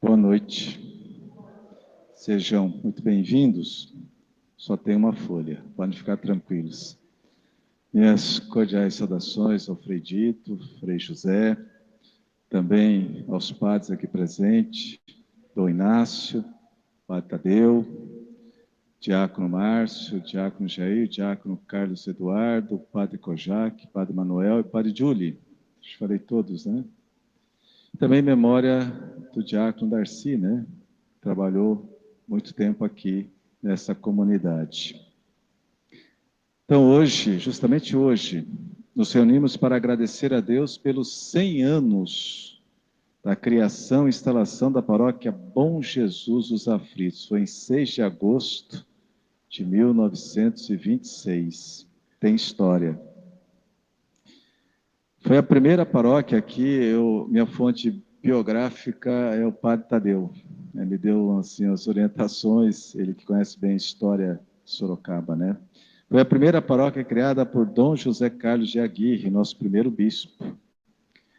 Boa noite. Sejam muito bem-vindos. Só tem uma folha, podem ficar tranquilos. Minhas cordiais saudações ao Frei Dito, Frei José, também aos padres aqui presentes, Dom Inácio, Padre Tadeu, Diácono Márcio, Diácono Jair, Diácono Carlos Eduardo, Padre Kojak, Padre Manuel e Padre Julie. Acho que falei todos, né? Também memória do Diácono Darcy, né? Trabalhou muito tempo aqui nessa comunidade. Então hoje, justamente hoje, nos reunimos para agradecer a Deus pelos 100 anos da criação e instalação da paróquia Bom Jesus dos Aflitos. Foi em 6 de agosto de 1926. Tem história. Foi a primeira paróquia aqui, minha fonte biográfica é o Padre Tadeu. Ele deu assim, as orientações, ele que conhece bem a história de Sorocaba, né? Foi a primeira paróquia criada por Dom José Carlos de Aguirre, nosso primeiro bispo.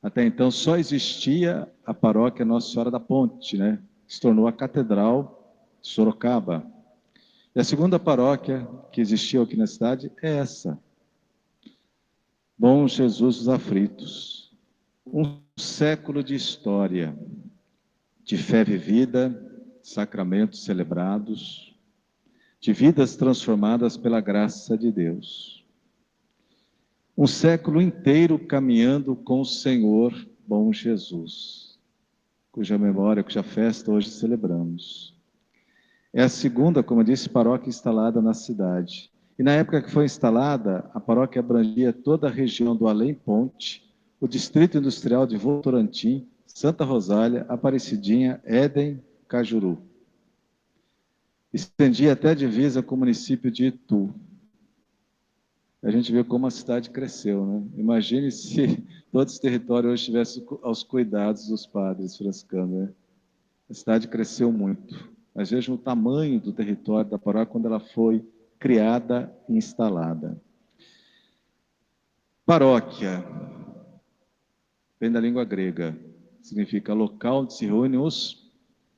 Até então só existia a paróquia Nossa Senhora da Ponte, né? Que se tornou a Catedral de Sorocaba. E a segunda paróquia que existiu aqui na cidade é essa. Bom Jesus dos Aflitos. Um século de história, de fé vivida, sacramentos celebrados, de vidas transformadas pela graça de Deus. Um século inteiro caminhando com o Senhor, bom Jesus, cuja memória, cuja festa hoje celebramos. É a segunda, como eu disse, paróquia instalada na cidade. E na época que foi instalada, a paróquia abrangia toda a região do Além Ponte, o Distrito Industrial de Votorantim, Santa Rosália, Aparecidinha, Éden, Cajuru. Estendia até a divisa com o município de Itu. A gente vê como a cidade cresceu, né? Imagine se todo esse território hoje estivesse aos cuidados dos padres franciscanos, né? A cidade cresceu muito. Mas vejam o tamanho do território da paróquia quando ela foi criada e instalada. Paróquia, vem da língua grega, significa local onde se reúnem os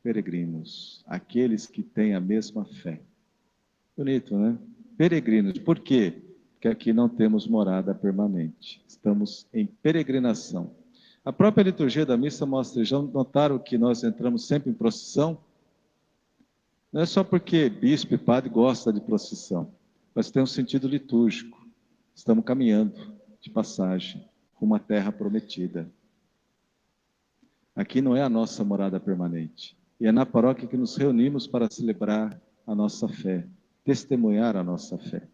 peregrinos, aqueles que têm a mesma fé. Bonito, né? Peregrinos, por quê? Porque aqui não temos morada permanente, estamos em peregrinação. A própria liturgia da missa mostra, já notaram que nós entramos sempre em procissão? Não é só porque bispo e padre gostam de procissão, mas tem um sentido litúrgico. Estamos caminhando de passagem rumo à terra prometida. Aqui não é a nossa morada permanente. E é na paróquia que nos reunimos para celebrar a nossa fé, testemunhar a nossa fé.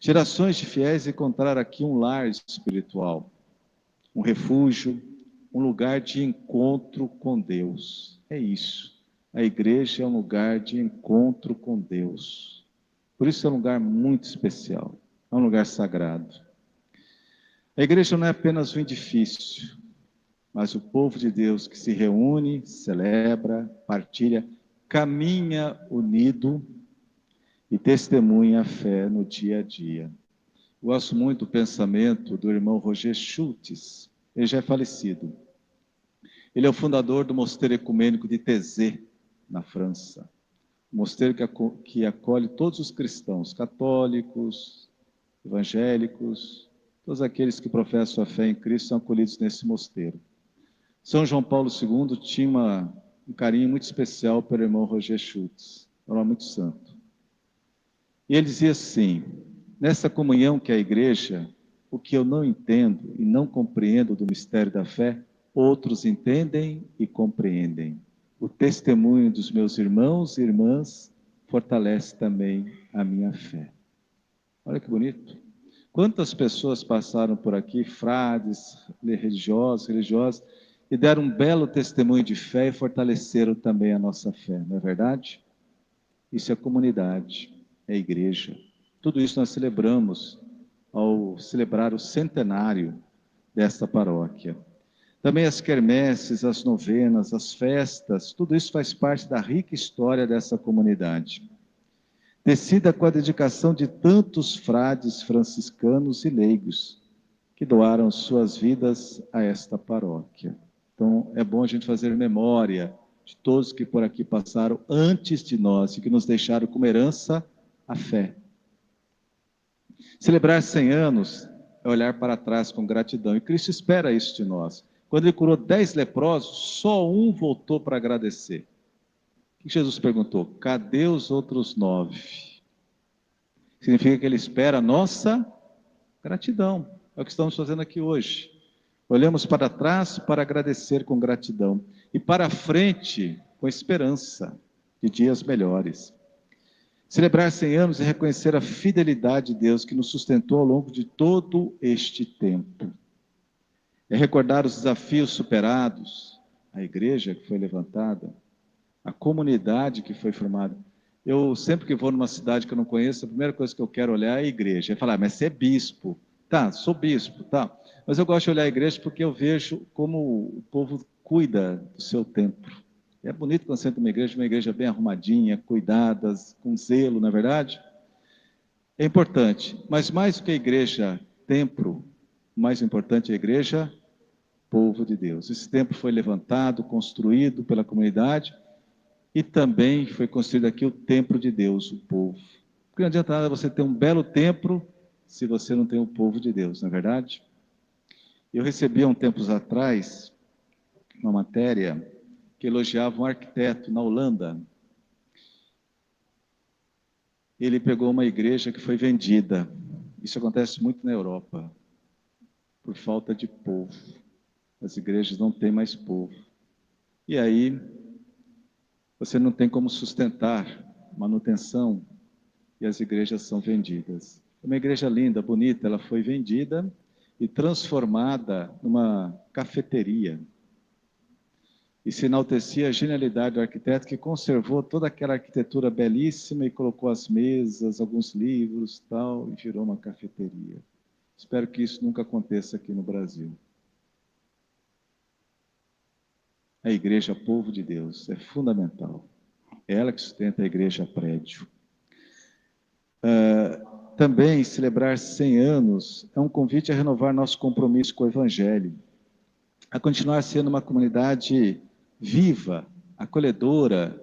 Gerações de fiéis encontraram aqui um lar espiritual, um refúgio, um lugar de encontro com Deus. É isso. A igreja é um lugar de encontro com Deus. Por isso é um lugar muito especial, é um lugar sagrado. A igreja não é apenas um edifício, mas o povo de Deus que se reúne, celebra, partilha, caminha unido e testemunha a fé no dia a dia. Gosto muito do pensamento do irmão Roger Schultes, ele já é falecido. Ele é o fundador do Mosteiro Ecumênico de Thésée, na França. Um mosteiro que acolhe todos os cristãos, católicos, evangélicos, todos aqueles que professam a fé em Cristo são acolhidos nesse mosteiro. São João Paulo II tinha um carinho muito especial pelo irmão Roger Schultes, era muito santo. E ele dizia assim, nessa comunhão que é a igreja, o que eu não entendo e não compreendo do mistério da fé, outros entendem e compreendem. O testemunho dos meus irmãos e irmãs fortalece também a minha fé. Olha que bonito. Quantas pessoas passaram por aqui, frades, religiosas, e deram um belo testemunho de fé e fortaleceram também a nossa fé, não é verdade? Isso é comunidade, é igreja. Tudo isso nós celebramos ao celebrar o centenário desta paróquia. Também as quermesses, as novenas, as festas, tudo isso faz parte da rica história dessa comunidade. Tecida com a dedicação de tantos frades franciscanos e leigos que doaram suas vidas a esta paróquia. Então, é bom a gente fazer memória de todos que por aqui passaram antes de nós e que nos deixaram como herança a fé. Celebrar 100 anos é olhar para trás com gratidão, e Cristo espera isso de nós. Quando ele curou 10 leprosos, só um voltou para agradecer. O que Jesus perguntou? Cadê os outros 9? Significa que ele espera a nossa gratidão. É o que estamos fazendo aqui hoje. Olhamos para trás para agradecer com gratidão e para frente com esperança de dias melhores. Celebrar 100 anos é reconhecer a fidelidade de Deus que nos sustentou ao longo de todo este tempo. É recordar os desafios superados, a igreja que foi levantada, a comunidade que foi formada. Eu sempre que vou numa cidade que eu não conheço, a primeira coisa que eu quero olhar é a igreja. É falar, mas você é bispo. Tá, sou bispo, tá. Mas eu gosto de olhar a igreja porque eu vejo como o povo cuida do seu templo. É bonito quando você entra numa igreja bem arrumadinha, cuidadas, com zelo, não é verdade? É importante, mas mais do que a igreja templo, o mais importante é a igreja povo de Deus. Esse templo foi levantado, construído pela comunidade e também foi construído aqui o templo de Deus, o povo. Porque não adianta nada você ter um belo templo se você não tem o povo de Deus, não é verdade? Eu recebi há uns tempos atrás uma matéria que elogiava um arquiteto na Holanda. Ele pegou uma igreja que foi vendida. Isso acontece muito na Europa, por falta de povo. As igrejas não têm mais povo. E aí, você não tem como sustentar manutenção e as igrejas são vendidas. Uma igreja linda, bonita, ela foi vendida e transformada numa cafeteria. E se enaltecia a genialidade do arquiteto que conservou toda aquela arquitetura belíssima e colocou as mesas, alguns livros, tal, e virou uma cafeteria. Espero que isso nunca aconteça aqui no Brasil. A igreja, povo de Deus, é fundamental. É ela que sustenta a igreja prédio. Também celebrar 100 anos é um convite a renovar nosso compromisso com o Evangelho, a continuar sendo uma comunidade viva, acolhedora,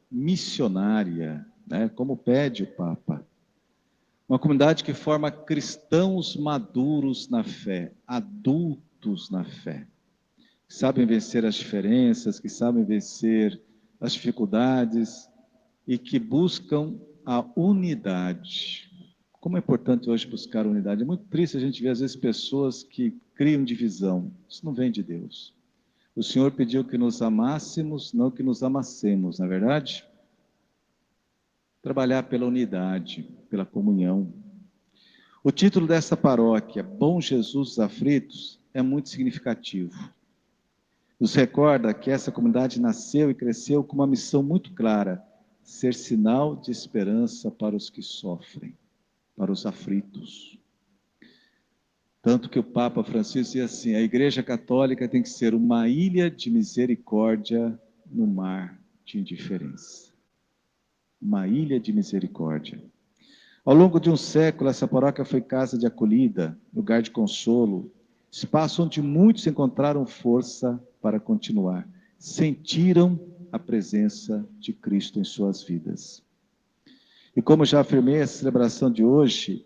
missionária, né, como pede o Papa. Uma comunidade que forma cristãos maduros na fé, adultos na fé, que sabem vencer as diferenças, que sabem vencer as dificuldades e que buscam a unidade. Como é importante hoje buscar unidade. É muito triste a gente ver, às vezes, pessoas que criam divisão. Isso não vem de Deus. O Senhor pediu que nos amássemos, não que nos amassemos, não é verdade? Trabalhar pela unidade, pela comunhão. O título dessa paróquia, Bom Jesus dos Aflitos, é muito significativo. Nos recorda que essa comunidade nasceu e cresceu com uma missão muito clara, ser sinal de esperança para os que sofrem, para os aflitos. Tanto que o Papa Francisco dizia assim, a Igreja Católica tem que ser uma ilha de misericórdia no mar de indiferença. Uma ilha de misericórdia. Ao longo de um século, essa paróquia foi casa de acolhida, lugar de consolo, espaço onde muitos encontraram força para continuar, sentiram a presença de Cristo em suas vidas. E como já afirmei, a celebração de hoje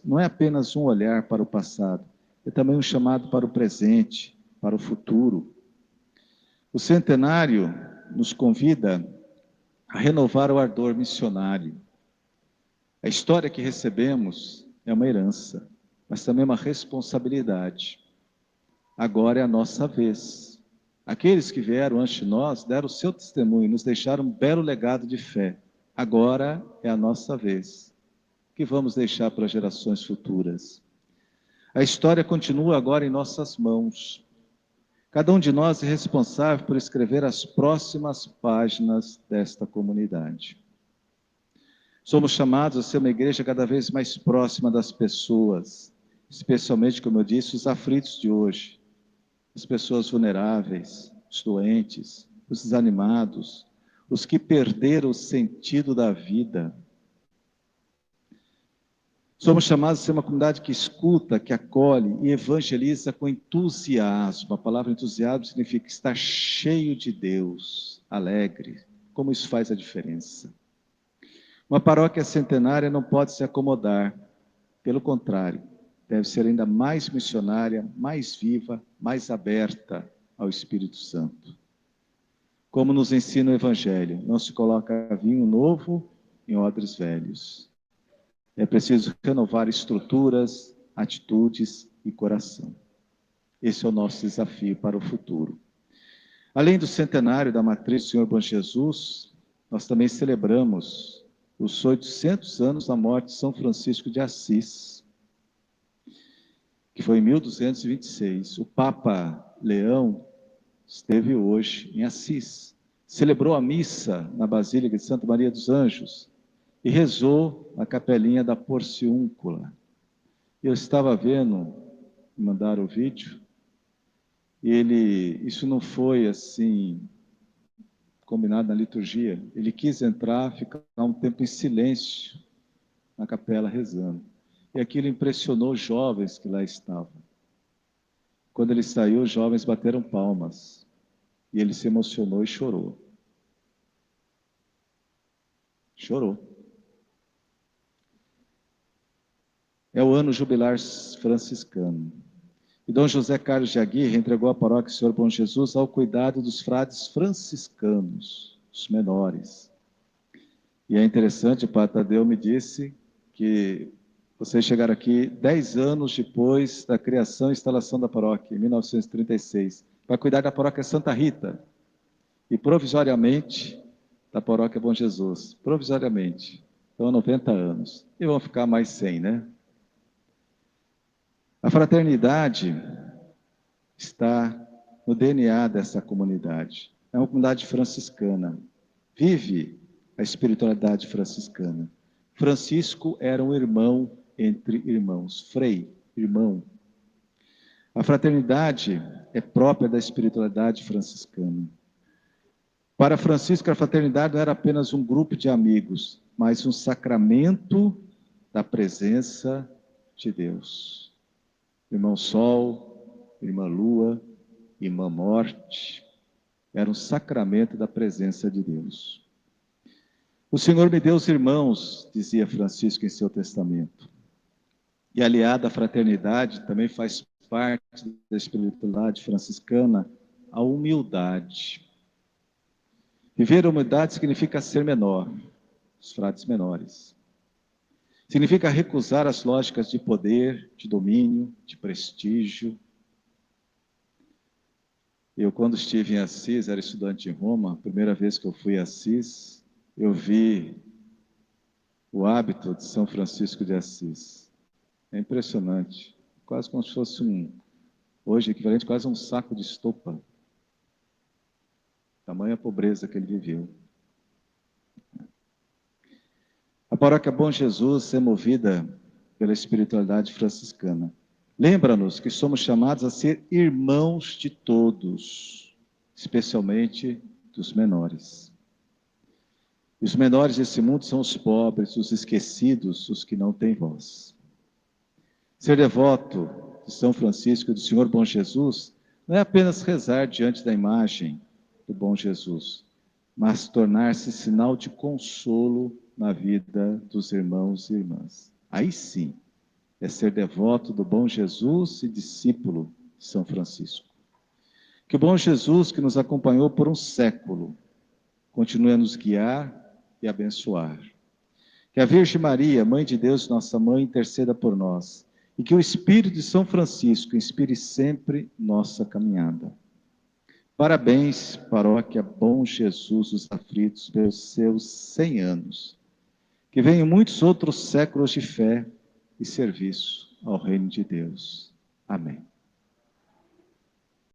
não é apenas um olhar para o passado, é também um chamado para o presente, para o futuro. O centenário nos convida a renovar o ardor missionário. A história que recebemos é uma herança, mas também uma responsabilidade. Agora é a nossa vez. Aqueles que vieram antes de nós deram o seu testemunho e nos deixaram um belo legado de fé. Agora é a nossa vez. O que vamos deixar para gerações futuras? A história continua agora em nossas mãos. Cada um de nós é responsável por escrever as próximas páginas desta comunidade. Somos chamados a ser uma igreja cada vez mais próxima das pessoas, especialmente, como eu disse, os aflitos de hoje, as pessoas vulneráveis, os doentes, os desanimados, os que perderam o sentido da vida. Somos chamados a ser uma comunidade que escuta, que acolhe e evangeliza com entusiasmo. A palavra entusiasmo significa estar cheio de Deus, alegre. Como isso faz a diferença? Uma paróquia centenária não pode se acomodar. Pelo contrário, deve ser ainda mais missionária, mais viva, mais aberta ao Espírito Santo. Como nos ensina o Evangelho, não se coloca vinho novo em odres velhos. É preciso renovar estruturas, atitudes e coração. Esse é o nosso desafio para o futuro. Além do centenário da matriz do Senhor Bom Jesus, nós também celebramos os 800 anos da morte de São Francisco de Assis, que foi em 1226. O Papa Leão esteve hoje em Assis, celebrou a missa na Basílica de Santa Maria dos Anjos e rezou na capelinha da Porciúncula. Eu estava vendo, me mandaram o vídeo, e isso não foi assim, combinado na liturgia. Ele quis entrar, ficar um tempo em silêncio na capela rezando. E aquilo impressionou os jovens que lá estavam. Quando ele saiu, os jovens bateram palmas. E ele se emocionou e chorou. Chorou. É o ano jubilar franciscano. E Dom José Carlos de Aguirre entregou a paróquia do Senhor Bom Jesus ao cuidado dos frades franciscanos, os menores. E é interessante, o Padre Tadeu me disse que vocês chegaram aqui 10 anos depois da criação e instalação da paróquia, em 1936, para cuidar da paróquia Santa Rita e provisoriamente da paróquia Bom Jesus. Provisoriamente. Então, 90 anos. E vão ficar mais 100, né? A fraternidade está no DNA dessa comunidade. É uma comunidade franciscana. Vive a espiritualidade franciscana. Francisco era um irmão entre irmãos. Frei, irmão. A fraternidade é própria da espiritualidade franciscana. Para Francisco, a fraternidade não era apenas um grupo de amigos, mas um sacramento da presença de Deus. Irmão Sol, Irmã Lua, Irmã Morte, era um sacramento da presença de Deus. O Senhor me deu os irmãos, dizia Francisco em seu testamento. E aliado à fraternidade, também faz parte da espiritualidade franciscana, a humildade. Viver a humildade significa ser menor, os frades menores. Significa recusar as lógicas de poder, de domínio, de prestígio. Eu, quando estive em Assis, era estudante em Roma, a primeira vez que eu fui a Assis, eu vi o hábito de São Francisco de Assis. É impressionante. Quase como se fosse hoje, equivalente quase a um saco de estopa. Tamanha pobreza que ele viveu. A paróquia Bom Jesus é movida pela espiritualidade franciscana. Lembra-nos que somos chamados a ser irmãos de todos, especialmente dos menores. E os menores desse mundo são os pobres, os esquecidos, os que não têm voz. Ser devoto de São Francisco e do Senhor Bom Jesus não é apenas rezar diante da imagem do Bom Jesus, mas tornar-se sinal de consolo na vida dos irmãos e irmãs. Aí sim, é ser devoto do Bom Jesus e discípulo de São Francisco. Que o Bom Jesus, que nos acompanhou por um século, continue a nos guiar e abençoar. Que a Virgem Maria, Mãe de Deus, nossa Mãe, interceda por nós. E que o Espírito de São Francisco inspire sempre nossa caminhada. Parabéns, Paróquia Bom Jesus dos Aflitos, pelos seus 100 anos. Que venham muitos outros séculos de fé e serviço ao reino de Deus. Amém.